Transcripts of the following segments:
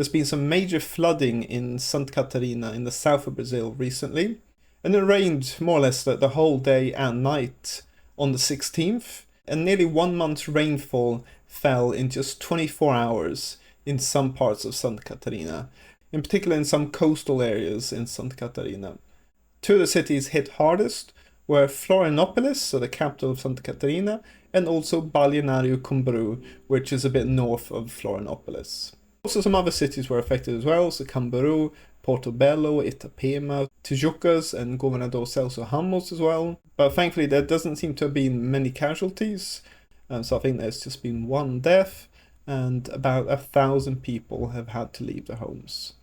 There's been some major flooding in Santa Catarina in the south of Brazil recently, and it rained more or less the whole day and night on the 16th, and nearly 1 month's rainfall fell in just 24 hours in some parts of Santa Catarina, in particular in some coastal areas in Santa Catarina. Two of the cities hit hardest were Florianopolis, so the capital of Santa Catarina, and also Balneario Camboriu, which is a bit north of Florianopolis. Also some other cities were affected as well, so Camboriu, Porto Belo, Itapema, Tijucas, and Governador celso ramos as well. But thankfully there doesn't seem to have been many casualties, so I think there's just been one death, and about 1,000 people have had to leave their homes.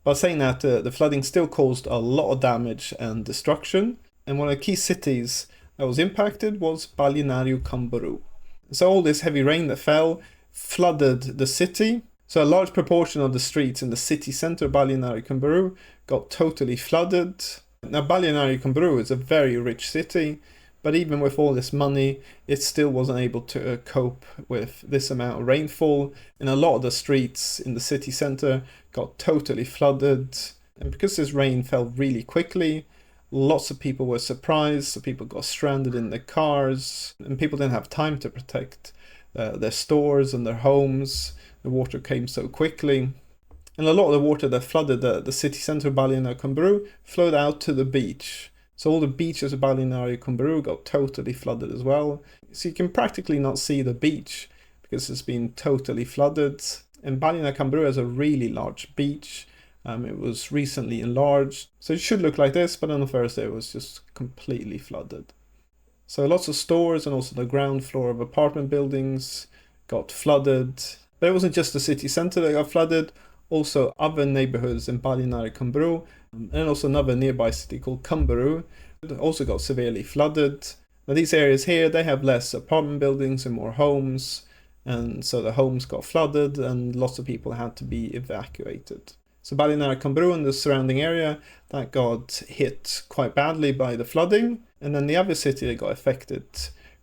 But saying that, the flooding still caused a lot of damage and destruction, and one of the key cities that was impacted was Balneario Camboriu. So all this heavy rain that fell flooded the city, so a large proportion of the streets in the city centre of Balneario Camboriu got totally flooded. Now Balneario Camboriu is a very rich city, but even with all this money, it still wasn't able to cope with this amount of rainfall, and a lot of the streets in the city centre got totally flooded. And because this rain fell really quickly, lots of people were surprised, so people got stranded in their cars, and people didn't have time to protect their stores and their homes. The water came so quickly. And a lot of the water that flooded the city centre of Balneario Camboriu flowed out to the beach. So all the beaches of Balneario Camboriu got totally flooded as well. So you can practically not see the beach because it's been totally flooded. And Balneario Camboriu has a really large beach. It was recently enlarged, so it should look like this, but on the first day it was just completely flooded. So lots of stores and also the ground floor of apartment buildings got flooded. But it wasn't just the city centre that got flooded, also other neighbourhoods in Balneario Camboriu, and also another nearby city called Camboriu also got severely flooded. Now these areas here, they have less apartment buildings and more homes, and so the homes got flooded and lots of people had to be evacuated. So Balneario Camboriu and the surrounding area, that got hit quite badly by the flooding. And then the other city that got affected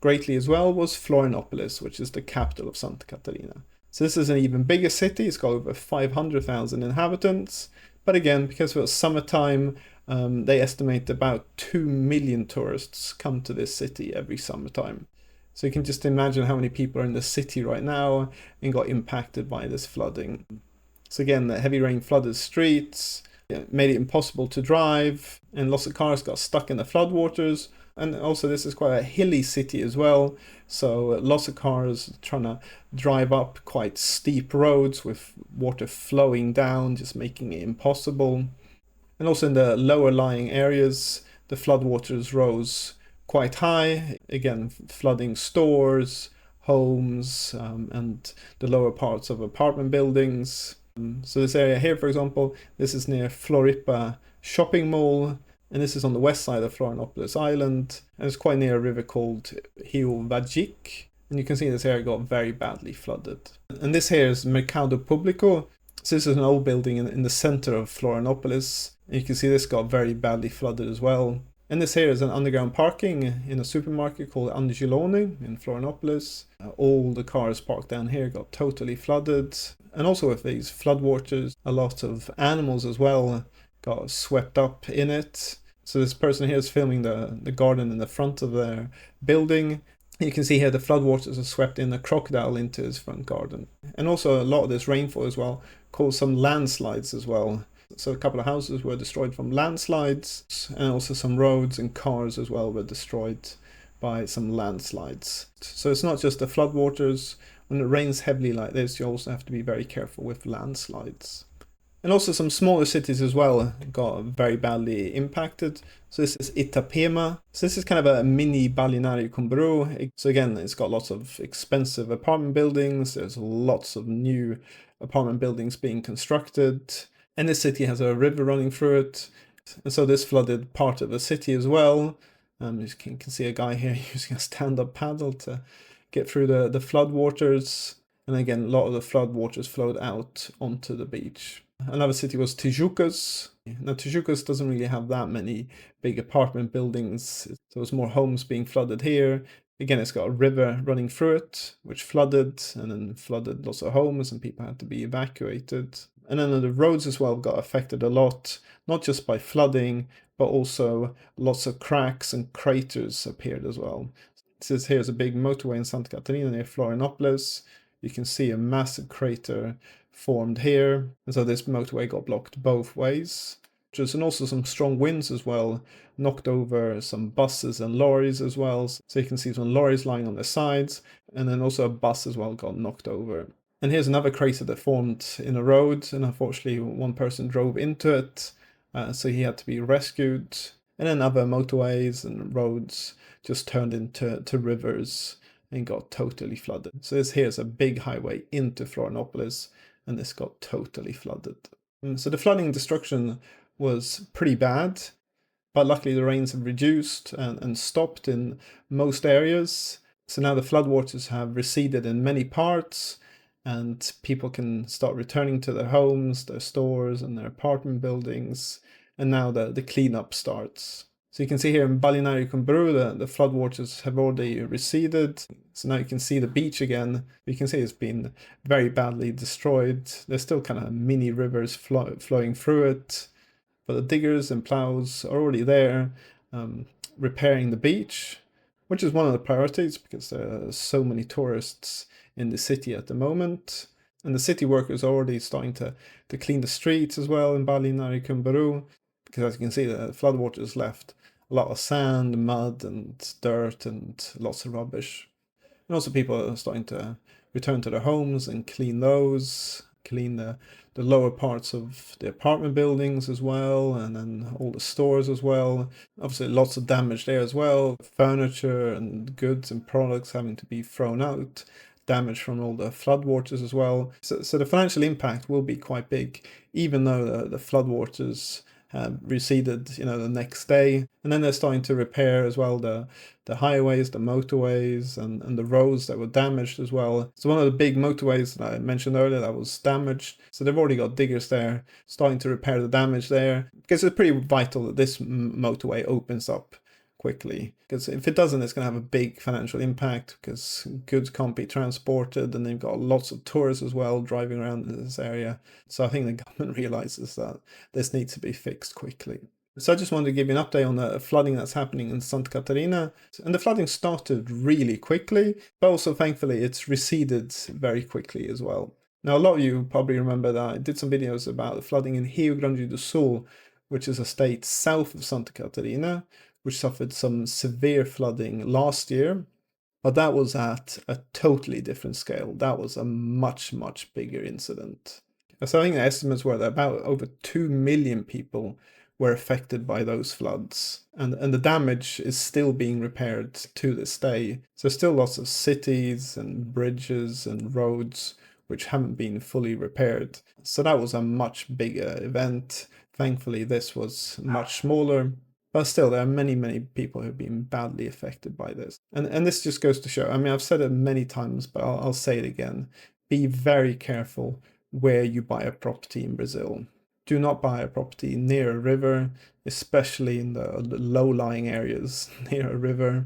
greatly as well was Florianopolis, which is the capital of Santa Catarina. So this is an even bigger city. It's got over 500,000 inhabitants. But again, because it was summertime, they estimate about 2 million tourists come to this city every summertime. So you can just imagine how many people are in the city right now and got impacted by this flooding. So again, the heavy rain flooded streets, made it impossible to drive, and lots of cars got stuck in the floodwaters. And also this is quite a hilly city as well, so lots of cars trying to drive up quite steep roads with water flowing down, just making it impossible. And also in the lower lying areas, the floodwaters rose quite high, again flooding stores, homes, and the lower parts of apartment buildings. So this area here, for example, this is near Floripa shopping mall, and this is on the west side of Florianopolis Island, and it's quite near a river called Rio Vagic, and you can see this area got very badly flooded. And this here is Mercado Público, so this is an old building in the center of Florianopolis, and you can see this got very badly flooded as well. And this here is an underground parking in a supermarket called Angelone in Florianopolis. All the cars parked down here got totally flooded. And also with these floodwaters, a lot of animals as well got swept up in it. So this person here is filming the garden in the front of their building. You can see here the floodwaters have swept in a crocodile into his front garden. And also a lot of this rainfall as well caused some landslides as well. So a couple of houses were destroyed from landslides, and also some roads and cars as well were destroyed by some landslides. So it's not just the floodwaters. When it rains heavily like this, you also have to be very careful with landslides. And also some smaller cities as well got very badly impacted. So this is Itapema. So this is kind of a mini Balneario Camboriu. So again, it's got lots of expensive apartment buildings. There's lots of new apartment buildings being constructed. And this city has a river running through it. And so this flooded part of the city as well. You can see a guy here using a stand-up paddle to get through the flood waters. And again, a lot of the flood waters flowed out onto the beach. Another city was Tijucas. Now Tijucas doesn't really have that many big apartment buildings. So there's more homes being flooded here. Again, it's got a river running through it, which flooded and then flooded lots of homes and people had to be evacuated. And then the roads as well got affected a lot, not just by flooding, but also lots of cracks and craters appeared as well. It says here's a big motorway in Santa Catarina near Florianopolis. You can see a massive crater formed here. And so this motorway got blocked both ways. And also some strong winds as well knocked over some buses and lorries as well. So you can see some lorries lying on their sides, and then also a bus as well got knocked over. And here's another crater that formed in a road, and unfortunately one person drove into it, so he had to be rescued. And then other motorways and roads just turned into rivers and got totally flooded. So here's a big highway into Florianopolis, and this got totally flooded. And so the flooding and destruction was pretty bad, but luckily the rains have reduced and stopped in most areas. So now the floodwaters have receded in many parts, and people can start returning to their homes, their stores, and their apartment buildings. And now the cleanup starts. So you can see here in Balneario Camboriu, the floodwaters have already receded. So now you can see the beach again. You can see it's been very badly destroyed. There's still kind of mini rivers flowing through it. But the diggers and plows are already there, repairing the beach, which is one of the priorities because there are so many tourists in the city at the moment. And the city workers are already starting to clean the streets as well in Balneario Camboriu, because as you can see, the floodwaters left a lot of sand, mud, and dirt, and lots of rubbish. And also people are starting to return to their homes and clean those, clean the lower parts of the apartment buildings as well, and then all the stores as well. Obviously lots of damage there as well, furniture and goods and products having to be thrown out, damage from all the floodwaters as well. So the financial impact will be quite big, even though the floodwaters receded, the next day. And then they're starting to repair as well the highways, the motorways, and the roads that were damaged as well. So one of the big motorways that I mentioned earlier that was damaged, so they've already got diggers there starting to repair the damage there, because it's pretty vital that this motorway opens up quickly, because if it doesn't, it's going to have a big financial impact, because goods can't be transported, and they've got lots of tourists as well driving around in this area. So I think the government realizes that this needs to be fixed quickly. So I just wanted to give you an update on the flooding that's happening in Santa Catarina. And the flooding started really quickly, but also thankfully it's receded very quickly as well. Now a lot of you probably remember that I did some videos about the flooding in Rio Grande do Sul, which is a state south of Santa Catarina, which suffered some severe flooding last year, but that was at a totally different scale. That was a much, much bigger incident. So I think the estimates were that about over 2 million people were affected by those floods, and the damage is still being repaired to this day. So still lots of cities and bridges and roads which haven't been fully repaired. So that was a much bigger event. Thankfully, this was much smaller. But still, there are many, many people who have been badly affected by this. And this just goes to show, I mean, I've said it many times, but I'll say it again. Be very careful where you buy a property in Brazil. Do not buy a property near a river, especially in the low-lying areas near a river.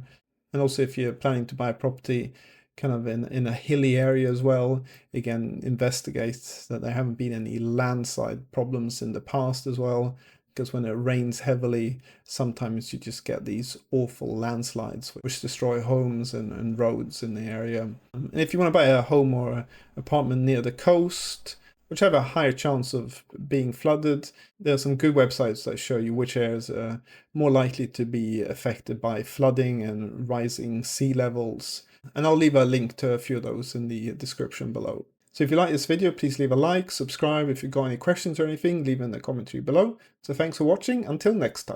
And also if you're planning to buy a property kind of in a hilly area as well, again, investigate that there haven't been any landslide problems in the past as well. Because when it rains heavily, sometimes you just get these awful landslides which destroy homes and roads in the area. And if you want to buy a home or an apartment near the coast, which have a higher chance of being flooded, there are some good websites that show you which areas are more likely to be affected by flooding and rising sea levels. And I'll leave a link to a few of those in the description below. So if you like this video, please leave a like, subscribe. If you've got any questions or anything, leave in the commentary below. So thanks for watching. Until next time.